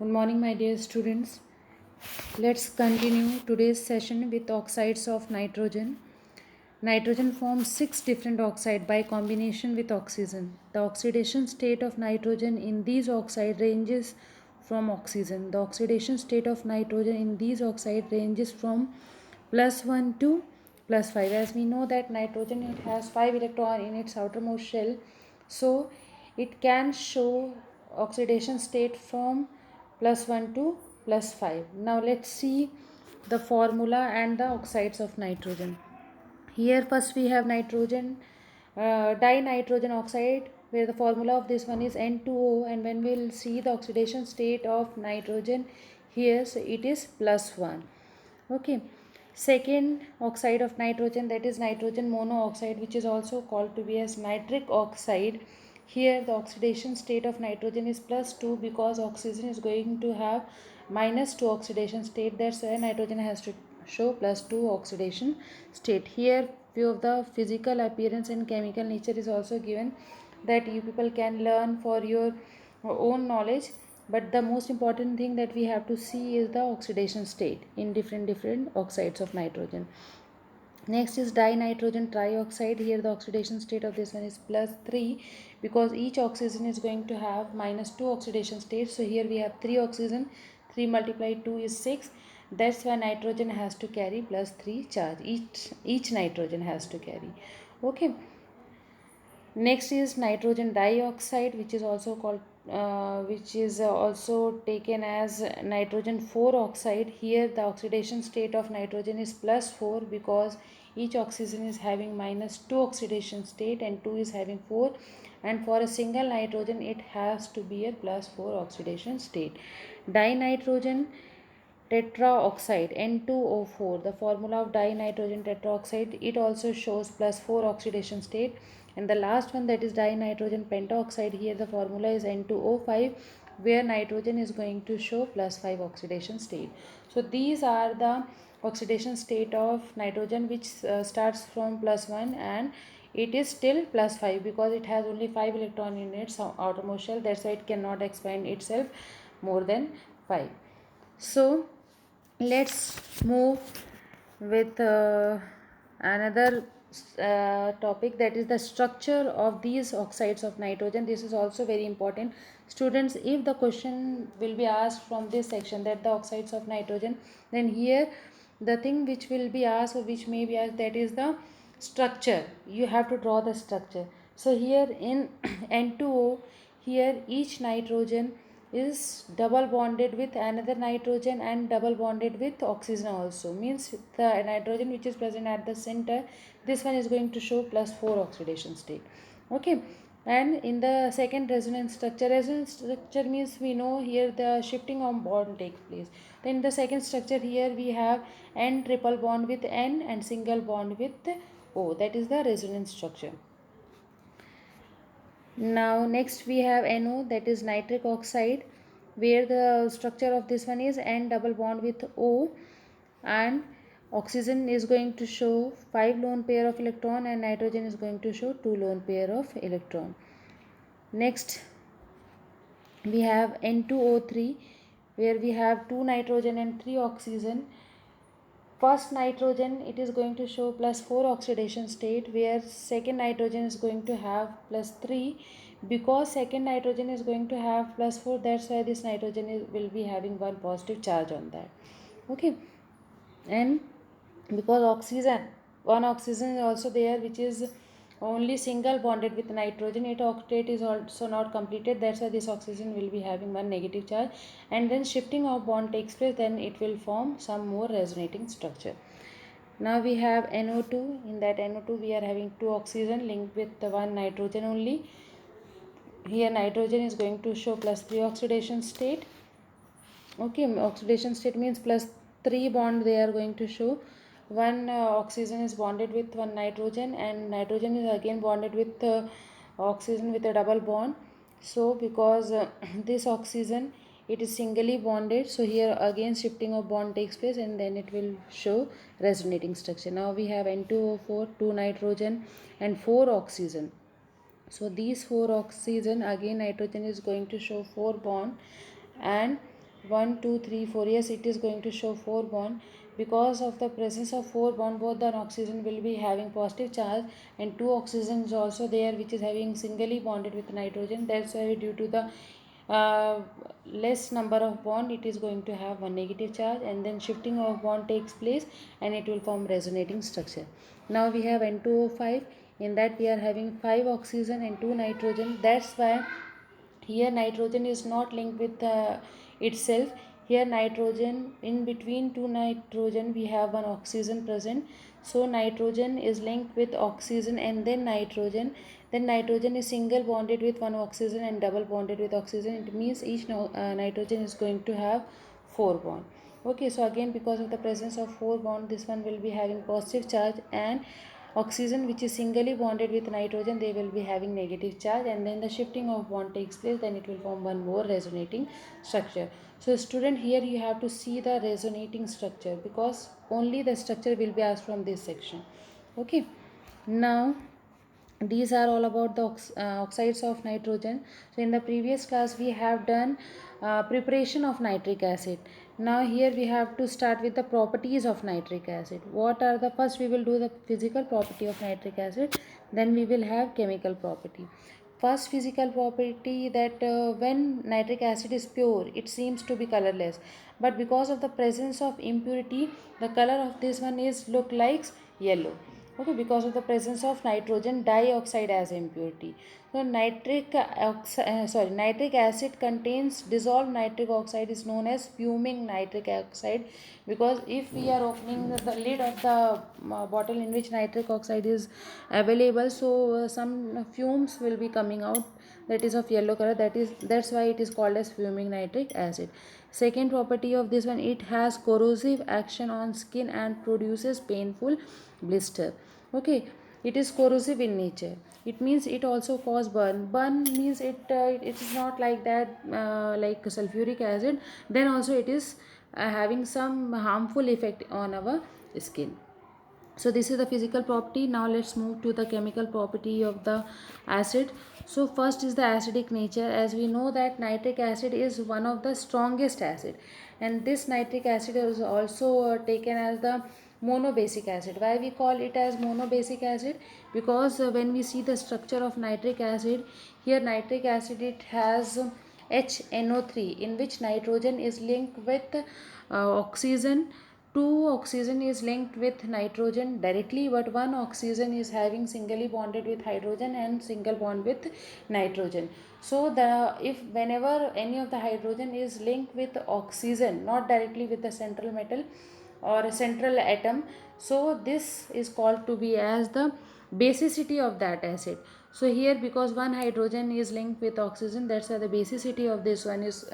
Good morning, my dear students. Let's continue today's session with oxides of nitrogen. Nitrogen forms six different oxides by combination with oxygen. The oxidation state of nitrogen in these oxides ranges from oxygen. The oxidation state of nitrogen in these oxides ranges from +1 to +5. As we know that nitrogen it has 5 electrons in its outermost shell, so it can show oxidation state from +1 to +5. Now let's see the formula and the oxides of nitrogen. Here first we have nitrogen dinitrogen oxide, where the formula of this one is N2O, and when we'll see the oxidation state of nitrogen here, so it is +1. Okay. Second oxide of nitrogen, that is nitrogen monoxide, which is also called to be as nitric oxide. Here the oxidation state of nitrogen is +2 because oxygen is going to have -2 oxidation state. That's why nitrogen has to show +2 oxidation state. Here few of the physical appearance and chemical nature is also given that you people can learn for your own knowledge, but the most important thing that we have to see is the oxidation state in different oxides of nitrogen. Next is dinitrogen trioxide. Here the oxidation state of this one is +3 because each oxygen is going to have -2 oxidation states. So here we have 3 oxygen, 3 multiplied 2 is 6. That's why nitrogen has to carry +3 charge. Each nitrogen has to carry. Okay. Next is nitrogen dioxide, which is also called which is also taken as nitrogen 4 oxide. Here the oxidation state of nitrogen is +4 because each oxygen is having -2 oxidation state and 2 is having 4, and for a single nitrogen it has to be a +4 oxidation state. Dinitrogen tetraoxide N2O4, the formula of dinitrogen tetraoxide, it also shows +4 oxidation state. And the last one, that is dinitrogen pentaoxide, here the formula is N2O5, where nitrogen is going to show +5 oxidation state. So these are the oxidation state of nitrogen, which starts from +1 and it is still +5 because it has only 5 electron in its outermost shell. That's why it cannot expand itself more than 5. So let's move with another topic, that is the structure of these oxides of nitrogen. This is also very important, students. If the question will be asked from this section, that the oxides of nitrogen, then here the thing which will be asked or which may be asked, that is the structure. You have to draw the structure. So here in N2O, here each nitrogen is double bonded with another nitrogen and double bonded with oxygen also, means the nitrogen which is present at the center, this one is going to show +4 oxidation state. Okay. And in the second resonance structure means we know here the shifting of bond takes place. Then the second structure, here we have N triple bond with N and single bond with O, that is the resonance structure. Now next we have NO, that is nitric oxide, where the structure of this one is N double bond with O, and oxygen is going to show 5 lone pair of electron and nitrogen is going to show 2 lone pair of electron. Next we have N2O3, where we have 2 nitrogen and 3 oxygen. First nitrogen, it is going to show +4 oxidation state, where second nitrogen is going to have +3 because second nitrogen is going to have +4. That's why this nitrogen will be having one positive charge on that. Okay. And because one oxygen is also there which is only single bonded with nitrogen, its octet is also not completed. That's why this oxygen will be having one negative charge, and then shifting of bond takes place, then it will form some more resonating structure. Now we have NO2. In that NO2 we are having 2 oxygen linked with the one nitrogen only. Here nitrogen is going to show +3 oxidation state. Okay, oxidation state means +3 bond they are going to show. One oxygen is bonded with one nitrogen and nitrogen is again bonded with oxygen with a double bond. So because this oxygen, it is singly bonded, so here again shifting of bond takes place and then it will show resonating structure. Now we have N2O4, 2 nitrogen and 4 oxygen. So these 4 oxygen, again nitrogen is going to show 4 bond and 1, 2, 3, 4. Yes, it is going to show 4 bond. Because of the presence of 4 bond, both the oxygen will be having positive charge, and 2 oxygens also there which is having singly bonded with nitrogen. That's why due to the uh, less number of bond, it is going to have one negative charge, and then shifting of bond takes place and it will form resonating structure. Now we have N2O5. In that we are having 5 oxygen and 2 nitrogen. That's why here nitrogen is not linked with itself. Here nitrogen, in between two nitrogen we have one oxygen present. So nitrogen is linked with oxygen and then nitrogen. Then nitrogen is single bonded with one oxygen and double bonded with oxygen. It means each nitrogen is going to have 4 bond. Okay, so again because of the presence of 4 bond, this one will be having positive charge, and oxygen which is singly bonded with nitrogen, they will be having negative charge, and then the shifting of bond takes place, then it will form one more resonating structure. So student, here you have to see the resonating structure, because only the structure will be asked from this section. Okay, now these are all about the oxides of nitrogen. So in the previous class we have done preparation of nitric acid. Now here we have to start with the properties of nitric acid. What are the, first we will do the physical property of nitric acid, then we will have chemical property. First physical property, that when nitric acid is pure, it seems to be colorless, but because of the presence of impurity, the color of this one is look like yellow. Okay, because of the presence of nitrogen dioxide as impurity. So nitric acid contains dissolved nitric oxide, is known as fuming nitric oxide, because if we are opening the lid of the bottle in which nitric oxide is available, so some fumes will be coming out, that is of yellow color, that's why it is called as fuming nitric acid. Second property of this one, it has corrosive action on skin and produces painful blister. Okay, it is corrosive in nature. It means it also cause burn means it is not like that, like sulfuric acid, then also it is having some harmful effect on our skin. So this is the physical property. Now let's move to the chemical property of the acid. So first is the acidic nature. As we know that nitric acid is one of the strongest acid, and this nitric acid is also taken as the monobasic acid. Why we call it as monobasic acid? Because when we see the structure of nitric acid, here nitric acid, it has HNO3, in which nitrogen is linked with oxygen. Two oxygen is linked with nitrogen directly, but one oxygen is having singly bonded with hydrogen and single bond with nitrogen. So the, if whenever any of the hydrogen is linked with oxygen, not directly with the central metal or a central atom, so this is called to be as the basicity of that acid. So here because one hydrogen is linked with oxygen, that's why the basicity of this one is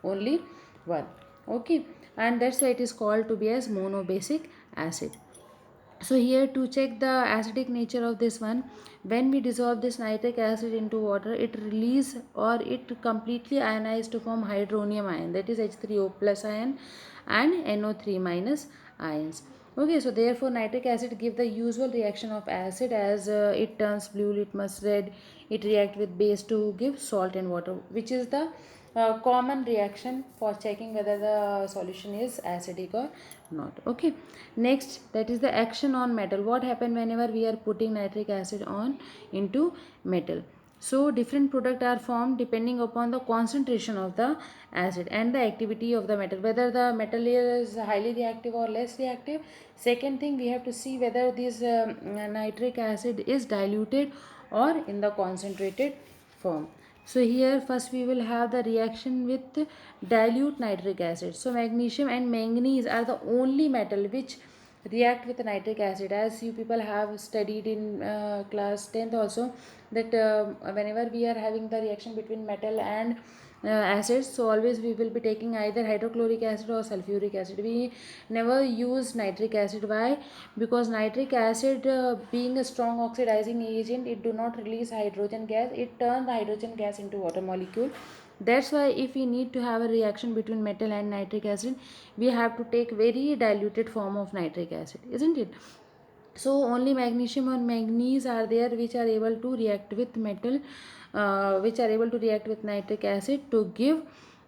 only one. Okay, and that's why it is called to be as monobasic acid. So here to check the acidic nature of this one, when we dissolve this nitric acid into water, it release or it completely ionize to form hydronium ion, that is H3O plus ion and NO3 minus ions. Okay, so therefore nitric acid give the usual reaction of acid, as it turns blue, litmus red, it react with base to give salt and water, which is the common reaction for checking whether the solution is acidic or not. Okay, next, that is the action on metal. What happen whenever we are putting nitric acid on into metal? So different products are formed depending upon the concentration of the acid and the activity of the metal, whether the metal is highly reactive or less reactive. Second thing, we have to see whether this nitric acid is diluted or in the concentrated form. So here first we will have the reaction with dilute nitric acid. So magnesium and manganese are the only metal which react with nitric acid, as you people have studied in class 10th also, that whenever we are having the reaction between metal and acids, so always we will be taking either hydrochloric acid or sulfuric acid. We never use nitric acid. Why? Because nitric acid, being a strong oxidizing agent, it do not release hydrogen gas, it turns the hydrogen gas into water molecule. That's why if we need to have a reaction between metal and nitric acid, we have to take very diluted form of nitric acid, isn't it? So only magnesium and manganese are there which are able to react with metal, which are able to react with nitric acid to give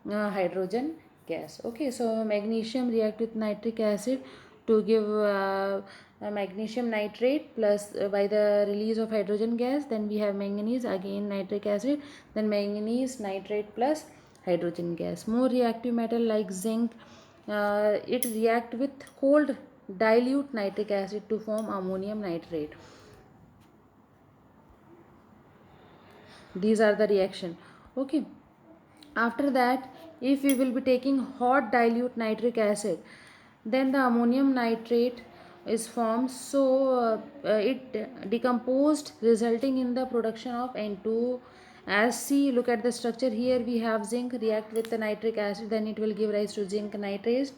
hydrogen gas. Okay, so magnesium react with nitric acid to give magnesium nitrate plus by the release of hydrogen gas. Then we have manganese, again nitric acid, then manganese nitrate plus hydrogen gas. More reactive metal like zinc, it react with cold dilute nitric acid to form ammonium nitrate. These are the reaction. Okay, after that, if we will be taking hot dilute nitric acid, then the ammonium nitrate is formed. So it decomposed, resulting in the production of N2. As see, look at the structure here. We have zinc react with the nitric acid, then it will give rise to zinc nitrate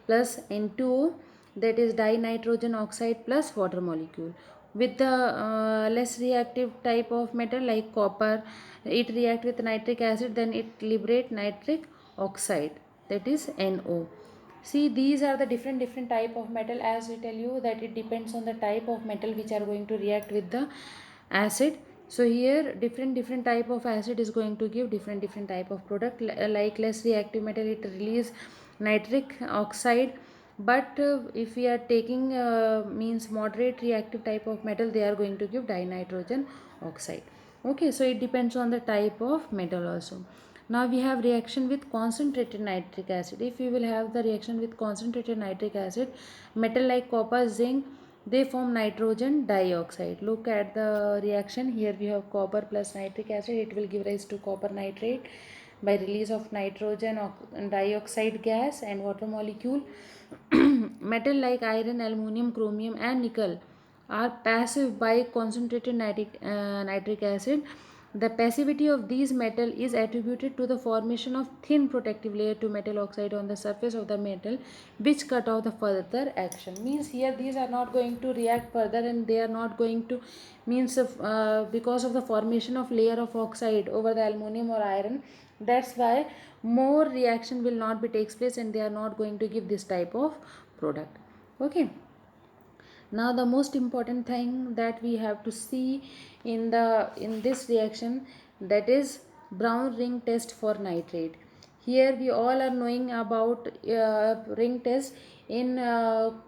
plus N2O, that is dinitrogen oxide plus water molecule. With the less reactive type of metal like copper, it react with nitric acid, then it liberate nitric oxide, that is NO. See, these are the different type of metal. As I tell you that it depends on the type of metal which are going to react with the acid. So here different type of acid is going to give different type of product. Like less reactive metal, it release nitric oxide, but if we are taking means moderate reactive type of metal, they are going to give dinitrogen oxide. Okay, so it depends on the type of metal also. Now we have reaction with concentrated nitric acid. If we will have the reaction with concentrated nitric acid, metal like copper, zinc, they form nitrogen dioxide. Look at the reaction. Here we have copper plus nitric acid. It will give rise to copper nitrate by release of nitrogen dioxide gas and water molecule. Metal like iron, aluminum, chromium and nickel are passive by concentrated nitric acid. The passivity of these metal is attributed to the formation of thin protective layer to metal oxide on the surface of the metal, which cut off the further action. Means here these are not going to react further, and they are not going to means because of the formation of layer of oxide over the aluminum or iron. That's why more reaction will not be takes place, and they are not going to give this type of product. Okay, now the most important thing that we have to see in this reaction, that is brown ring test for nitrate. Here we all are knowing about ring test. In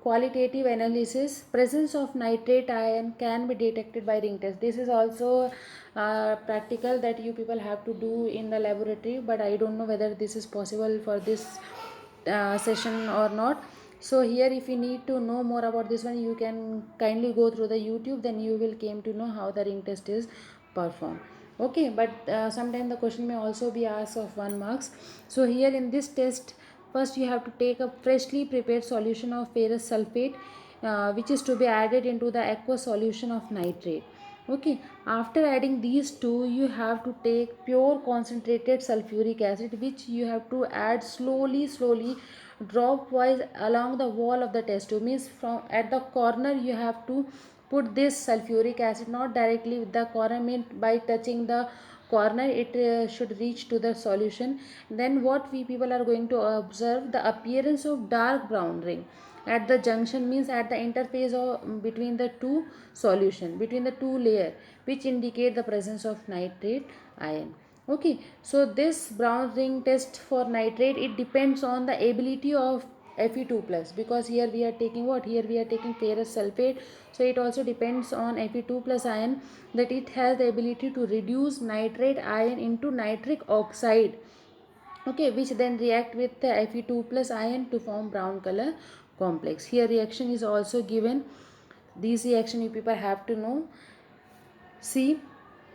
qualitative analysis, presence of nitrate ion can be detected by ring test. This is also practical that you people have to do in the laboratory, but I don't know whether this is possible for this session or not. So here if you need to know more about this one, you can kindly go through the YouTube, then you will came to know how the ring test is performed. Okay, but sometimes the question may also be asked of 1 marks. So here in this test, first you have to take a freshly prepared solution of ferrous sulfate, which is to be added into the aqueous solution of nitrate. Okay, after adding these two, you have to take pure concentrated sulfuric acid, which you have to add slowly drop wise along the wall of the test tube. Means from at the corner you have to put this sulfuric acid, not directly with the corner, mean by touching the corner it should reach to the solution. Then what we people are going to observe, the appearance of dark brown ring at the junction, means at the interface of between the two solution, between the two layer, which indicate the presence of nitrate ion. Okay, so this brown ring test for nitrate, it depends on the ability of Fe2 plus, because here we are taking what, here we are taking ferrous sulfate. So it also depends on Fe2 plus ion, that it has the ability to reduce nitrate ion into nitric oxide. Okay, which then react with the Fe2 plus ion to form brown color complex. Here reaction is also given. These reaction you people have to know. See,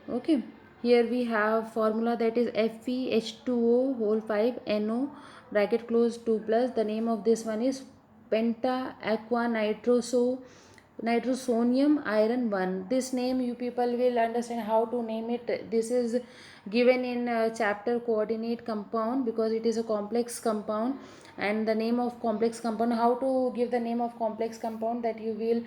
okay, here we have formula, that is FeH2O whole 5 NO bracket close 2 plus. The name of this one is penta aqua nitrosonium iron 1. This name you people will understand how to name it. This is given in chapter coordinate compound, because it is a complex compound. And the name of complex compound, how to give the name of complex compound, that you will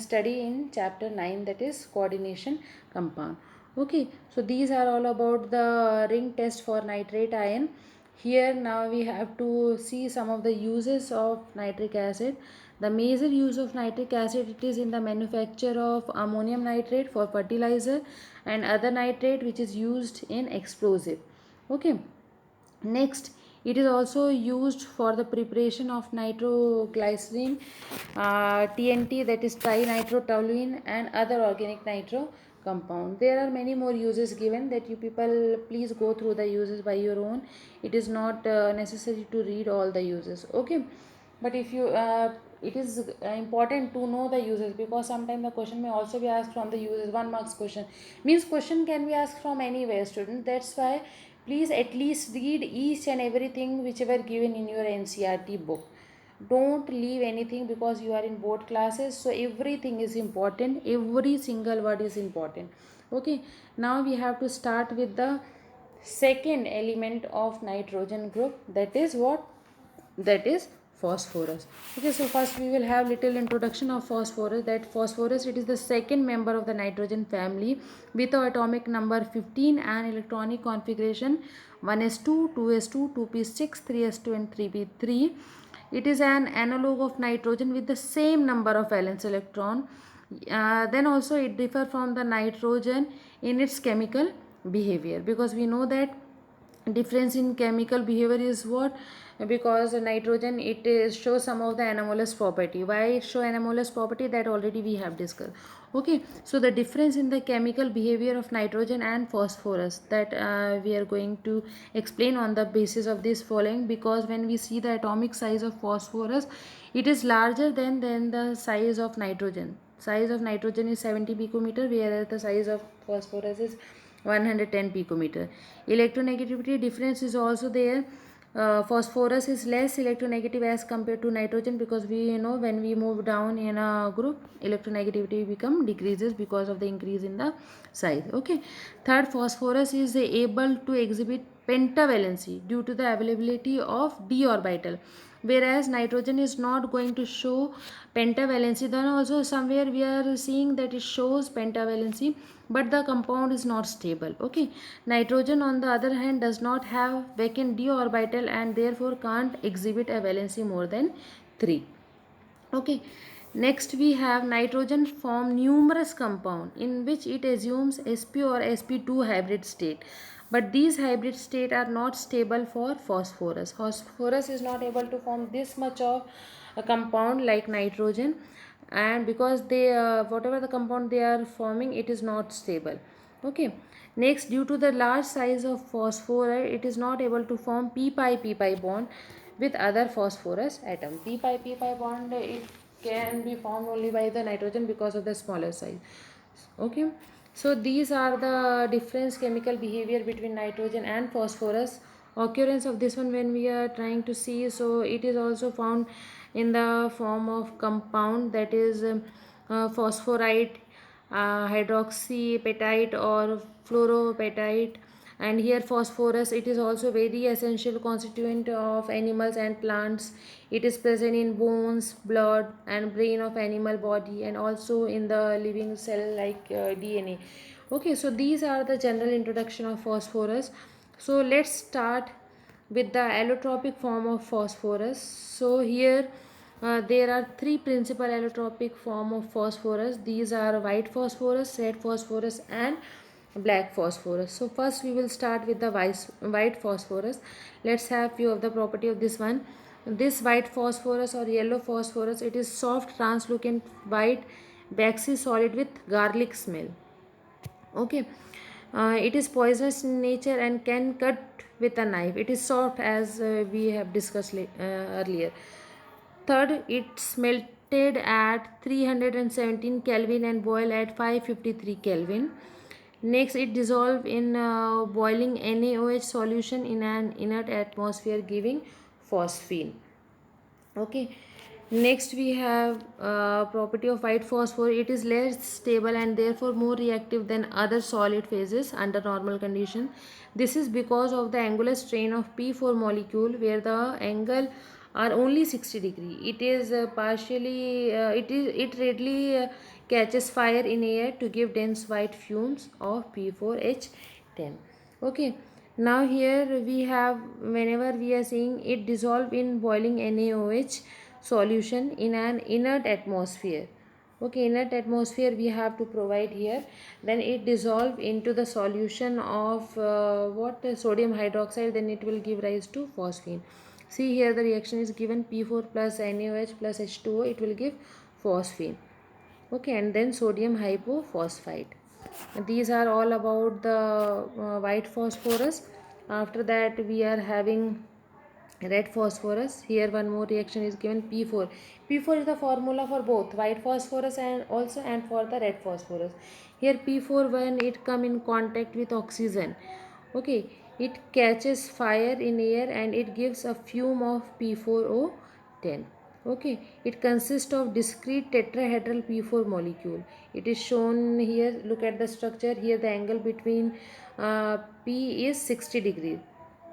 study in chapter 9, that is coordination compound. Okay, so these are all about the ring test for nitrate ion. Here now we have to see some of the uses of nitric acid. The major use of nitric acid, it is in the manufacture of ammonium nitrate for fertilizer, and other nitrate which is used in explosive. Okay, Next, it is also used for the preparation of nitroglycerin, TNT, that is trinitrotoluene, and other organic nitro compound. There are many more uses given that you people please go through the uses by your own. It is not necessary to read all the uses. Okay, but if you it is important to know the uses, because sometimes the question may also be asked from the uses. 1 marks question means question can be asked from anywhere, student. That's why please at least read each and everything whichever given in your NCRT book. Don't leave anything, because you are in board classes, so everything is important, every single word is important. Okay, now we have to start with the second element of nitrogen group, that is what? That is phosphorus. Okay, so first we will have little introduction of phosphorus. That phosphorus, it is the second member of the nitrogen family with the atomic number 15 and electronic configuration 1s2, 2s2, 2p6, 3s2 and 3p3. It is an analog of nitrogen with the same number of valence electron. Then also it differ from the nitrogen in its chemical behavior, because we know that difference in chemical behavior is what? Because nitrogen, it is shows some of the anomalous property. Why it show anomalous property, that already we have discussed. Okay, so the difference in the chemical behavior of nitrogen and phosphorus, that we are going to explain on the basis of this following. Because when we see the atomic size of phosphorus, it is larger than the size of nitrogen. Size of nitrogen is 70 picometer, whereas the size of phosphorus is 110 picometer. Electronegativity difference is also there. Phosphorus is less electronegative as compared to nitrogen, because we know when we move down in a group, electronegativity become decreases because of the increase in the size. Okay, third, phosphorus is able to exhibit pentavalency due to the availability of d orbital, whereas nitrogen is not going to show pentavalency. Then also somewhere we are seeing that it shows pentavalency, but the compound is not stable. Okay, nitrogen on the other hand does not have vacant d orbital and therefore can't exhibit a valency more than 3. Okay, next we have nitrogen form numerous compound in which it assumes sp or sp2 hybrid state, but these hybrid state are not stable for phosphorus. Phosphorus is not able to form this much of a compound like nitrogen, and because they whatever the compound they are forming, it is not stable. Okay, next, due to the large size of phosphorus, it is not able to form p pi bond with other phosphorus atom. P pi bond, it can be formed only by the nitrogen because of the smaller size. Okay, so these are the difference chemical behavior between nitrogen and phosphorus. Occurrence of this one when we are trying to see, so it is also found in the form of compound, that is phosphorite, hydroxyapatite or fluoroapatite. And here phosphorus, it is also very essential constituent of animals and plants. It is present in bones, blood and brain of animal body, and also in the living cell like DNA. Okay, so these are the general introduction of phosphorus. So let's start with the allotropic form of phosphorus. So here there are three principal allotropic form of phosphorus. These are white phosphorus, red phosphorus and black phosphorus. So first we will start with the white phosphorus. Let's have few of the property of this one. This white phosphorus or yellow phosphorus, it is soft translucent white waxy solid with garlic smell. Okay, it is poisonous in nature and can cut with a knife. It is soft, as we have discussed earlier. Third, it's melted at 317 Kelvin and boiled at 553 Kelvin. Next, it dissolved in boiling NaOH solution in an inert atmosphere, giving phosphine. Okay, next we have property of white phosphor. It is less stable and therefore more reactive than other solid phases under normal condition. This is because of the angular strain of p4 molecule, where the angle are only 60 degree. It is it readily catches fire in air to give dense white fumes of p4h10. Okay, now here we have, whenever we are seeing it dissolve in boiling NaOH solution in an inert atmosphere. Okay, inert atmosphere we have to provide here. Then it dissolve into the solution of what sodium hydroxide, then it will give rise to phosphine. See here the reaction is given, P4 plus NaOH plus H2O, it will give phosphine. Okay, and then sodium hypophosphite. These are all about the white phosphorus. After that we are having red phosphorus. Here one more reaction is given, P4. P4 is the formula for both white phosphorus and also and for the red phosphorus. Here P4, when it come in contact with oxygen, okay, it catches fire in air and it gives a fume of P4O10. Okay, it consists of discrete tetrahedral P4 molecule. It is shown here. Look at the structure here. The angle between P is 60 degrees.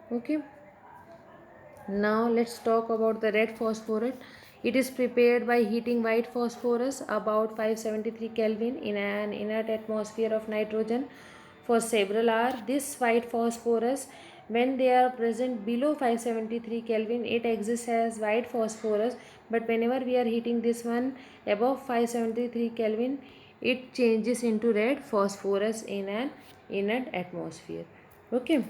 Okay, now let's talk about the red phosphorus. It is prepared by heating white phosphorus about 573 Kelvin in an inert atmosphere of nitrogen for several hours. This white phosphorus, when they are present below 573 Kelvin, it exists as white phosphorus, but whenever we are heating this one above 573 Kelvin, it changes into red phosphorus in an inert atmosphere. Okay.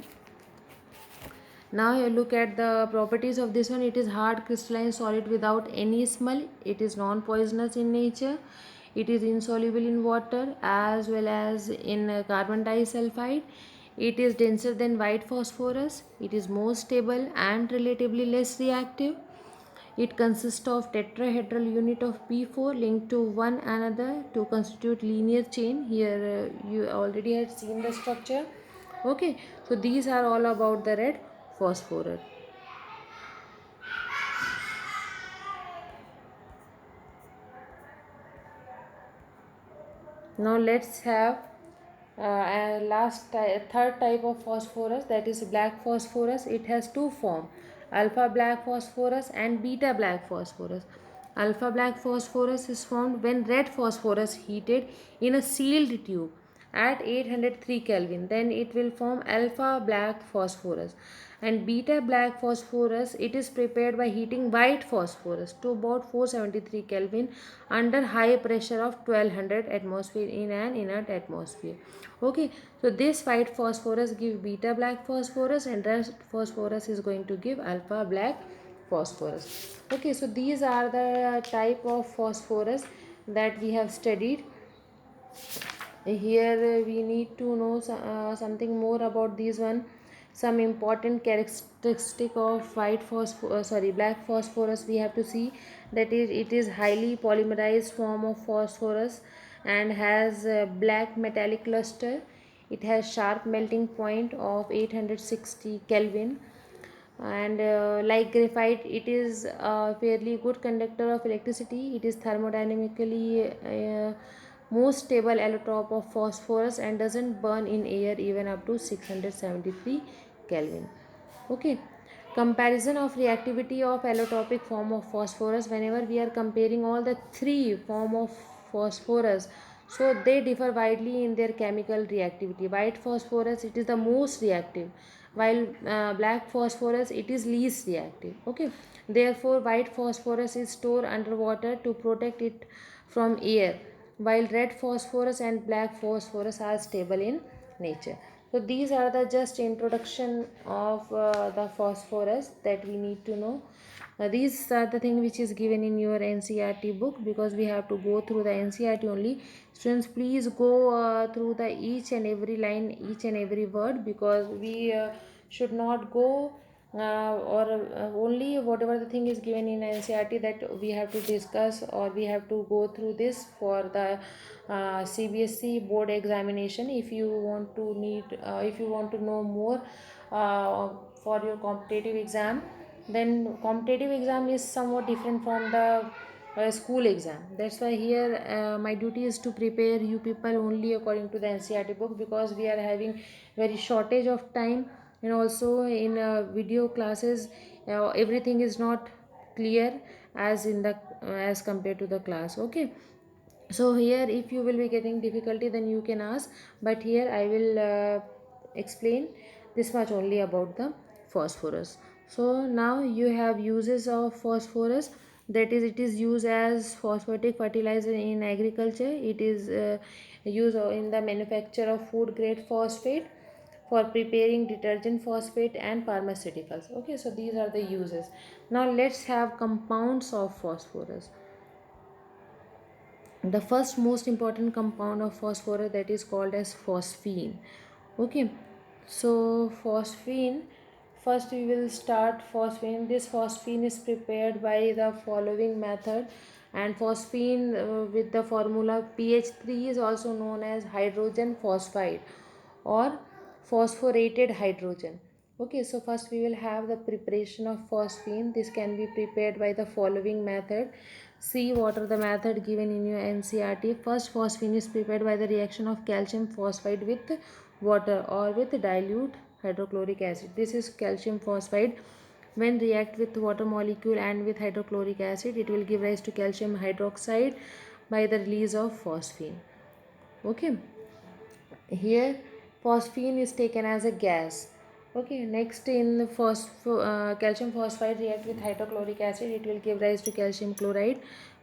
Now you look at the properties of this one. It is hard crystalline solid without any smell. It is non-poisonous in nature. It is insoluble in water as well as in carbon disulfide. It is denser than white phosphorus. It is more stable and relatively less reactive. It consists of tetrahedral unit of P4 linked to one another to constitute linear chain. Here you already had seen the structure. Okay, so these are all about the red phosphorus. Now let's have third type of phosphorus, that is black phosphorus. It has two forms, alpha black phosphorus and beta black phosphorus. Alpha black phosphorus is formed when red phosphorus heated in a sealed tube at 803 Kelvin, then it will form alpha black phosphorus. And beta black phosphorus, it is prepared by heating white phosphorus to about 473 Kelvin under high pressure of 1200 atmosphere in an inert atmosphere. Okay, so this white phosphorus give beta black phosphorus and red phosphorus is going to give alpha black phosphorus. Okay, so these are the type of phosphorus that we have studied. Here we need to know something more about this one. Some important characteristic of black phosphorus we have to see, that is it is highly polymerized form of phosphorus and has a black metallic luster. It has sharp melting point of 860 Kelvin, and like graphite, it is a fairly good conductor of electricity. It is thermodynamically most stable allotrope of phosphorus and doesn't burn in air even up to 673 Kelvin. Okay, comparison of reactivity of allotropic form of phosphorus. Whenever we are comparing all the three form of phosphorus, so they differ widely in their chemical reactivity. White phosphorus, it is the most reactive, while black phosphorus, it is least reactive. Okay, therefore white phosphorus is stored underwater to protect it from air, while red phosphorus and black phosphorus are stable in nature. So these are the just introduction of the phosphorus that we need to know. These are the thing which is given in your NCERT book, because we have to go through the NCERT only. Students, please go through the each and every line, each and every word, because we should not go or only whatever the thing is given in NCERT that we have to discuss, or we have to go through this for the CBSE board examination. If you want to if you want to know more for your competitive exam, then competitive exam is somewhat different from the school exam. That's why here my duty is to prepare you people only according to the NCERT book, because we are having very shortage of time, and also in video classes everything is not clear as in the as compared to the class. Okay, so here if you will be getting difficulty, then you can ask, but here I will explain this much only about the phosphorus. So now you have uses of phosphorus. that is, it is used as phosphatic fertilizer in agriculture. It is used in the manufacture of food grade phosphate, for preparing detergent phosphate, and pharmaceuticals. Okay, so these are the uses. Now let's have compounds of phosphorus. The first most important compound of phosphorus, that is called as phosphine. Okay, so phosphine, first we will start phosphine. This phosphine is prepared by the following method. And phosphine with the formula pH 3 is also known as hydrogen phosphide or phosphorated hydrogen. Okay, so first we will have the preparation of phosphine. This can be prepared by the following method. See what are the method given in your NCERT. First, phosphine is prepared by the reaction of calcium phosphide with water or with dilute hydrochloric acid. This is calcium phosphide. When react with water molecule and with hydrochloric acid, it will give rise to calcium hydroxide by the release of phosphine. Okay, here phosphine is taken as a gas. Okay, next in the calcium phosphide react with hydrochloric acid, it will give rise to calcium chloride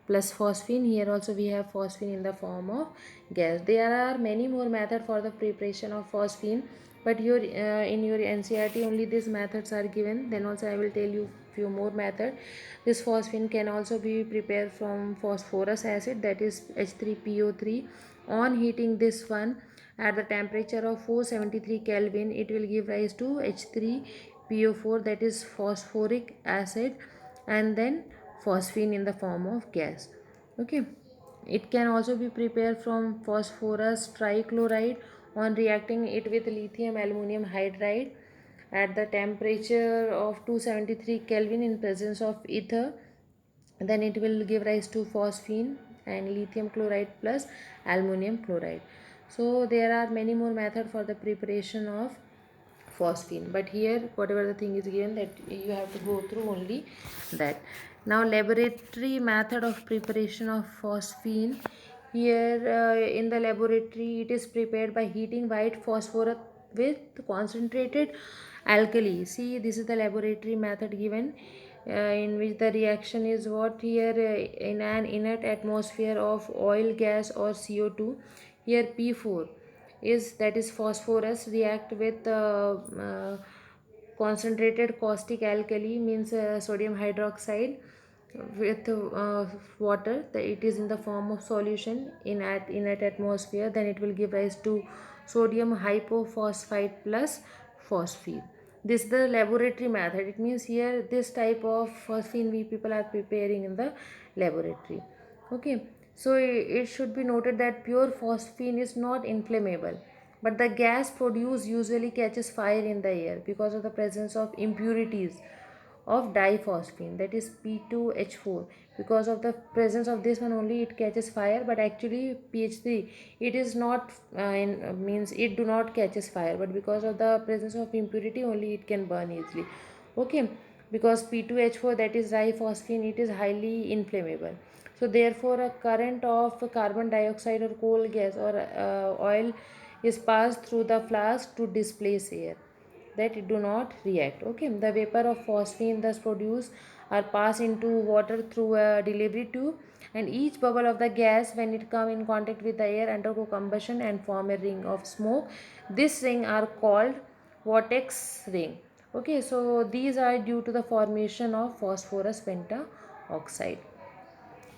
plus phosphine. Here also we have phosphine in the form of gas. There are many more methods for the preparation of phosphine, but your in your NCERT only these methods are given. Then also I will tell you few more methods. This phosphine can also be prepared from phosphorus acid, that is H3PO3. On heating this one at the temperature of 473 Kelvin, it will give rise to H3PO4, that is phosphoric acid, and then phosphine in the form of gas. Okay, it can also be prepared from phosphorus trichloride on reacting it with lithium aluminum hydride at the temperature of 273 Kelvin in presence of ether. Then it will give rise to phosphine and lithium chloride plus aluminum chloride. So there are many more methods for the preparation of phosphine, but here whatever the thing is given, that you have to go through only that. Now laboratory method of preparation of phosphine. Here in the laboratory, it is prepared by heating white phosphorus with concentrated alkali. See, this is the laboratory method given, in which the reaction is what here, in an inert atmosphere of oil gas or CO2. Here P4 is, that is phosphorus, react with concentrated caustic alkali, means sodium hydroxide, with water. It is in the form of solution in at atmosphere. Then it will give rise to sodium hypophosphite plus phosphine. This is the laboratory method. It means here this type of phosphine we people are preparing in the laboratory. Okay, so it should be noted that pure phosphine is not inflammable, but the gas produced usually catches fire in the air because of the presence of impurities of diphosphine, that is P2H4. Because of the presence of this one only it catches fire, but actually pH 3, it is not means it do not catches fire, but because of the presence of impurity only it can burn easily. Okay, because P2H4, that is diphosphine, it is highly inflammable. So therefore a current of carbon dioxide or coal gas or oil is passed through the flask to displace air, that it do not react. Okay, the vapor of phosphine thus produced are passed into water through a delivery tube, and each bubble of the gas, when it come in contact with the air, undergo combustion and form a ring of smoke. This ring are called vortex ring. Okay, so these are due to the formation of phosphorus pentaoxide.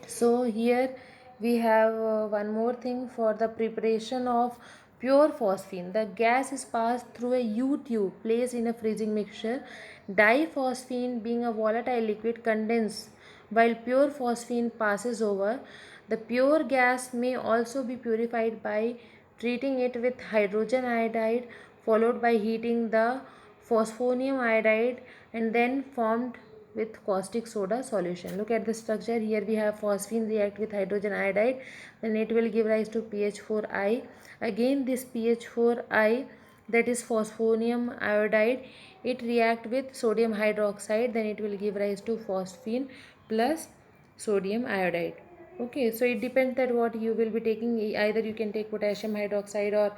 So here we have one more thing for the preparation of pure phosphine. The gas is passed through a U tube placed in a freezing mixture. Diphosphine, being a volatile liquid, condenses while pure phosphine passes over. The pure gas may also be purified by treating it with hydrogen iodide, followed by heating the phosphonium iodide, and then formed with caustic soda solution. Look at the structure. Here we have phosphine react with hydrogen iodide, then it will give rise to PH4I. Again this PH4I, that is phosphonium iodide, it react with sodium hydroxide, then it will give rise to phosphine plus sodium iodide. Okay, so it depends that what you will be taking. Either you can take potassium hydroxide or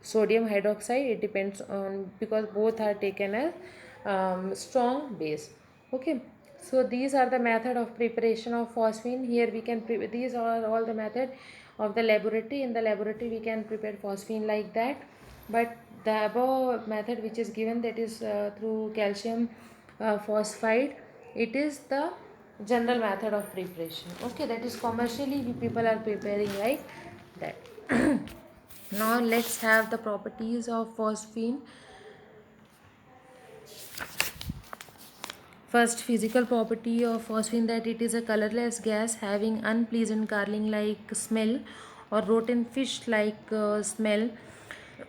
sodium hydroxide. It depends on, because both are taken as strong base. Okay, So these are the method of preparation of phosphine. Here we can these are all the method of the laboratory. In the laboratory we can prepare phosphine like that, but the above method which is given, that is through calcium phosphide, it is the general method of preparation. Okay, that is commercially people are preparing like that. Now let's have the properties of phosphine. First, physical property of phosphine, that it is a colorless gas having unpleasant gargling like smell or rotten fish like smell.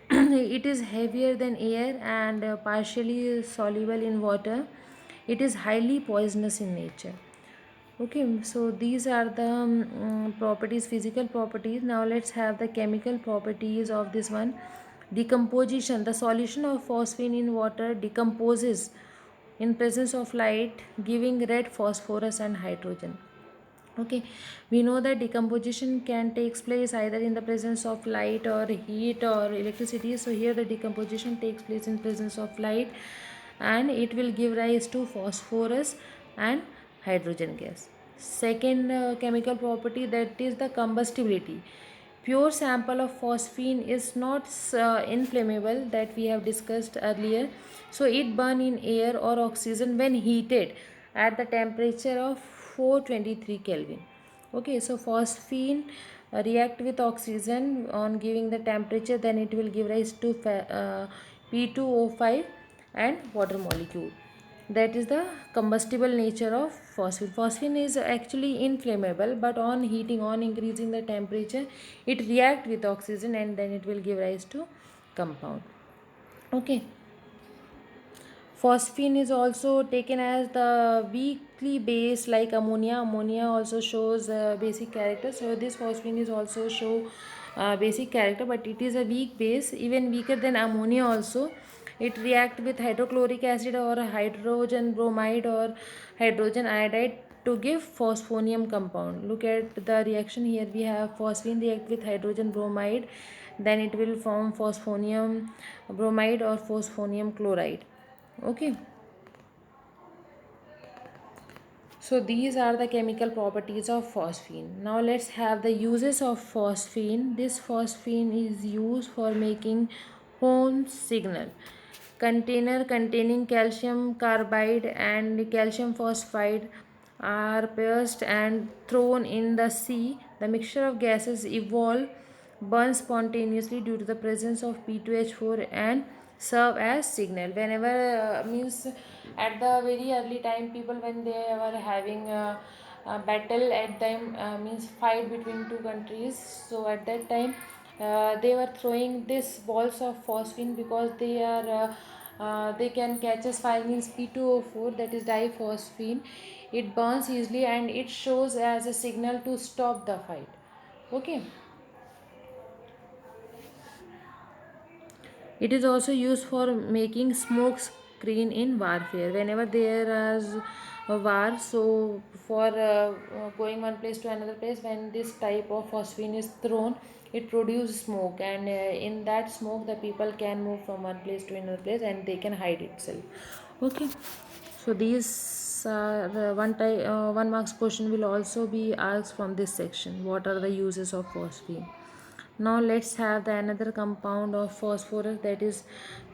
It is heavier than air and partially soluble in water. It is highly poisonous in nature. Okay, so these are the properties, physical properties. Now let's have the chemical properties of this one. Decomposition. The solution of phosphine in water decomposes in presence of light, giving red phosphorus and hydrogen. Okay, we know that decomposition can take place either in the presence of light or heat or electricity. So here the decomposition takes place in presence of light, and it will give rise to phosphorus and hydrogen gas. Second chemical property, that is the combustibility. Pure sample of phosphine is not inflammable, that we have discussed earlier. So it burn in air or oxygen when heated at the temperature of 423 Kelvin. Okay, so phosphine react with oxygen on giving the temperature, then it will give rise to P2O5 and water molecule. That is the combustible nature of phosphine. Phosphine is actually inflammable, but on heating, on increasing the temperature, it react with oxygen and then it will give rise to compound. Okay. Phosphine is also taken as the weakly base like ammonia. Ammonia also shows basic character. So this phosphine is also show basic character, but it is a weak base, even weaker than ammonia also. It react with hydrochloric acid or hydrogen bromide or hydrogen iodide to give phosphonium compound. Look at the reaction here. We have phosphine react with hydrogen bromide, then it will form phosphonium bromide or phosphonium chloride. Okay, so these are the chemical properties of phosphine. Now let's have the uses of phosphine. This phosphine is used for making home signal. Container containing calcium carbide and calcium phosphide are pierced and thrown in the sea. The mixture of gases evolve, burn spontaneously due to the presence of P2H4 and serve as signal. Whenever means at the very early time, people when they were having a battle at them, means fight between two countries, so at that time they were throwing these balls of phosphine because they can catch as fire, means P2O4, that is diphosphine. It burns easily and it shows as a signal to stop the fight. Okay. It is also used for making smoke screen in warfare. Whenever there is a war, so for going one place to another place, when this type of phosphine is thrown, it produces smoke, and in that smoke, the people can move from one place to another place, and they can hide itself. Okay, so these one marks question will also be asked from this section. What are the uses of phosphine? Now let's have the another compound of phosphorus, that is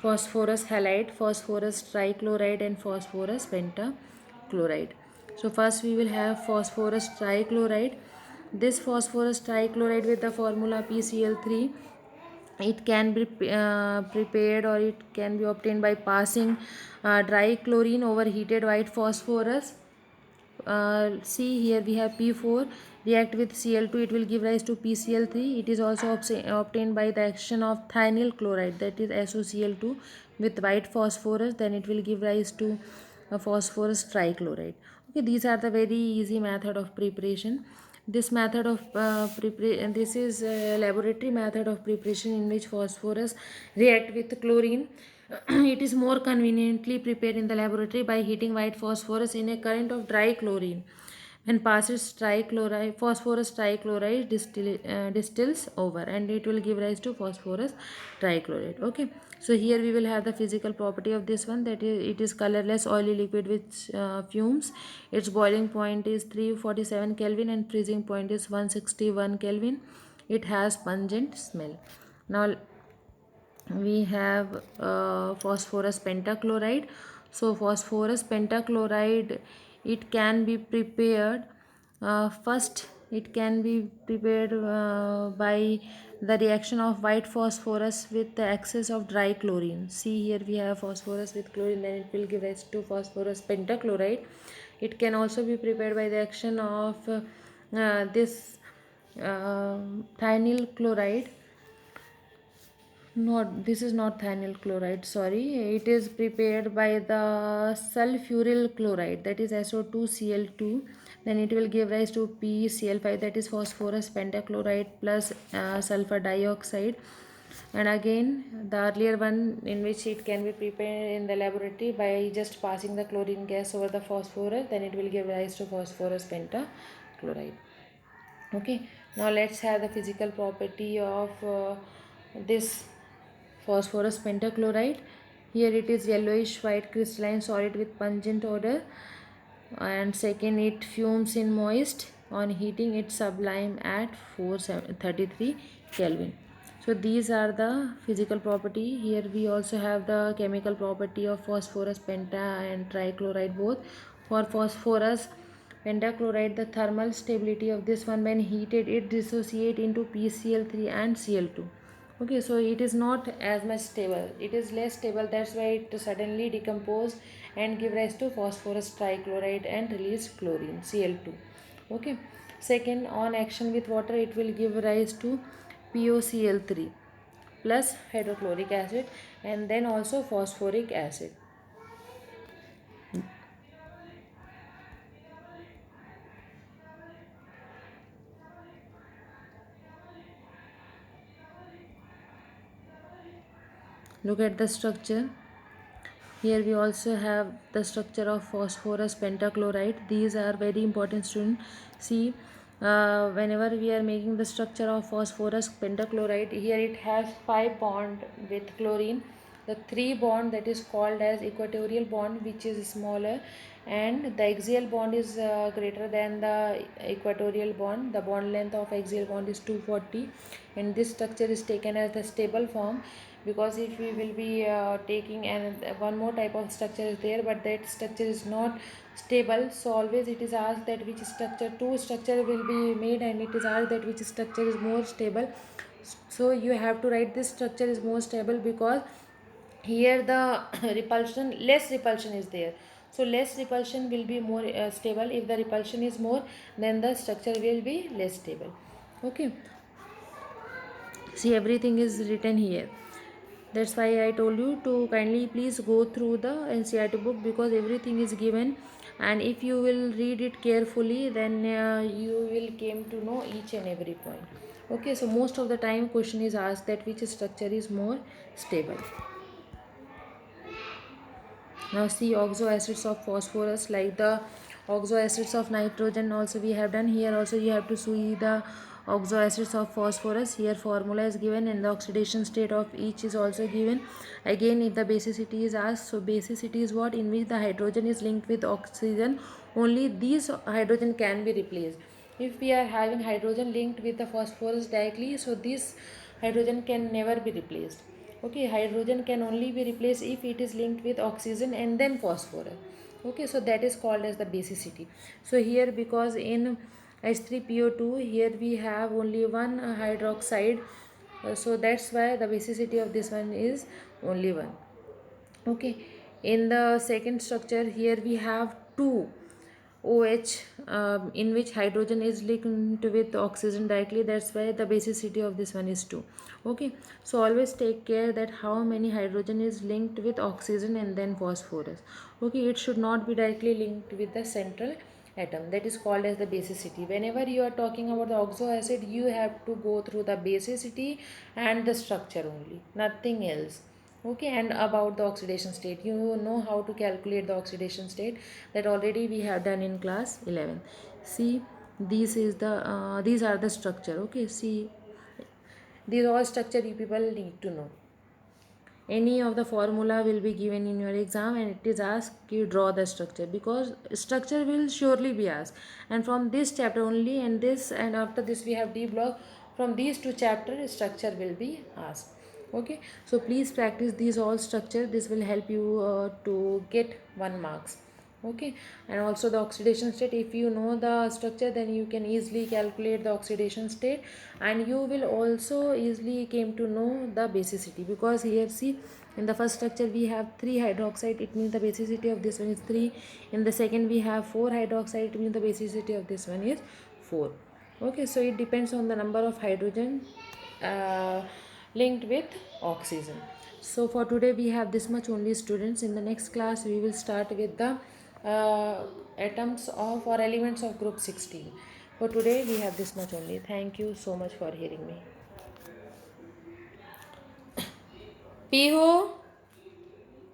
phosphorus halide, phosphorus trichloride and phosphorus pentachloride. So first we will have phosphorus trichloride. This phosphorus trichloride with the formula PCl3, it can be prepared or it can be obtained by passing dry chlorine over heated white phosphorus. See here we have P4 react with Cl2, it will give rise to PCl3. It is also obtained by the action of thionyl chloride, that is SOCl2 with white phosphorus, then it will give rise to a phosphorus trichloride. Okay, these are the very easy method of preparation. This method of this is a laboratory method of preparation in which phosphorus react with chlorine. It is more conveniently prepared in the laboratory by heating white phosphorus in a current of dry chlorine. and passes trichloride, phosphorus trichloride distills over, and it will give rise to phosphorus trichloride. Okay, so here we will have the physical property of this one, that is, it is colorless oily liquid with fumes. Its boiling point is 347 Kelvin and freezing point is 161 Kelvin. It has pungent smell. Now we have phosphorus pentachloride. So phosphorus pentachloride, it can be prepared, first it can be prepared by the reaction of white phosphorus with the excess of dry chlorine. See, here we have phosphorus with chlorine, then it will give rise to phosphorus pentachloride. It can also be prepared by the action of this thionyl chloride. Not, this is not thionyl chloride, sorry. It is prepared by the sulfuryl chloride, that is SO2Cl2. Then it will give rise to PCl5, that is phosphorus pentachloride plus sulfur dioxide. And again, the earlier one in which it can be prepared in the laboratory by just passing the chlorine gas over the phosphorus, then it will give rise to phosphorus pentachloride. Okay, now let's have the physical property of this phosphorus pentachloride. Here it is yellowish white crystalline solid with pungent odor, and second, it fumes in moist. On heating, it sublime at 433 Kelvin. So these are the physical property. Here we also have the chemical property of phosphorus penta and trichloride both. For phosphorus pentachloride, the thermal stability of this one, when heated, it dissociate into PCl3 and Cl2. Okay, so it is not as much stable, it is less stable, that's why it suddenly decompose and give rise to phosphorus trichloride and release chlorine Cl2. Okay, second, on action with water, it will give rise to POCl3 plus hydrochloric acid and then also phosphoric acid. Look at the structure. Here we also have the structure of phosphorus pentachloride. These are very important, student. See, whenever we are making the structure of phosphorus pentachloride, here it has 5 bond with chlorine. The 3 bond, that is called as equatorial bond, which is smaller, and the axial bond is greater than the equatorial bond. The bond length of axial bond is 240, and this structure is taken as the stable form, because if we will be taking and one more type of structure is there, but that structure is not stable. So always it is asked that which structure, two structure will be made, and it is asked that which structure is more stable. So you have to write this structure is more stable, because here the repulsion, less repulsion is there, so less repulsion will be more stable. If the repulsion is more, then the structure will be less stable. Okay, see, everything is written here. That's why I told you to kindly please go through the NCERT book, because everything is given, and if you will read it carefully, then you will came to know each and every point. Okay, so most of the time question is asked that which structure is more stable. Now see, oxo acids of phosphorus, like the oxo acids of nitrogen also we have done. Here also you have to see the oxo acids of phosphorus. Here formula is given and the oxidation state of each is also given. Again, if the basicity is asked, so basicity is what? In which the hydrogen is linked with oxygen, only these hydrogen can be replaced. If we are having hydrogen linked with the phosphorus directly, so this hydrogen can never be replaced. Okay, hydrogen can only be replaced if it is linked with oxygen and then phosphorus. Okay, so that is called as the basicity. So here, because in H3PO2, here we have only one hydroxide, so that's why the basicity of this one is only one. Okay, in the second structure, here we have two OH, in which hydrogen is linked with oxygen directly, that's why the basicity of this one is 2. Okay, so always take care that how many hydrogen is linked with oxygen and then phosphorus. Okay, it should not be directly linked with the central atom, that is called as the basicity. Whenever you are talking about the oxo acid, you have to go through the basicity and the structure only, nothing else. Okay, and about the oxidation state, you know how to calculate the oxidation state, that already we have done in class 11. See, these are the structure. Okay, see, these all structure you people need to know. Any of the formula will be given in your exam, and it is asked you draw the structure, because structure will surely be asked, and from this chapter only, and this, and after this we have D block. From these two chapters structure will be asked. Okay, so please practice these all structure. This will help you to get 1 marks. Okay, and also the oxidation state, if you know the structure, then you can easily calculate the oxidation state, and you will also easily came to know the basicity, because here see, in the first structure we have 3 hydroxide, it means the basicity of this one is 3. In the second we have 4 hydroxide, it means the basicity of this one is 4. Okay, so it depends on the number of hydrogen uh, linked with oxygen. So for today we have this much only, students. In the next class we will start with the atoms of or elements of group 16. For today we have this much only. Thank you so much for hearing me. Piho.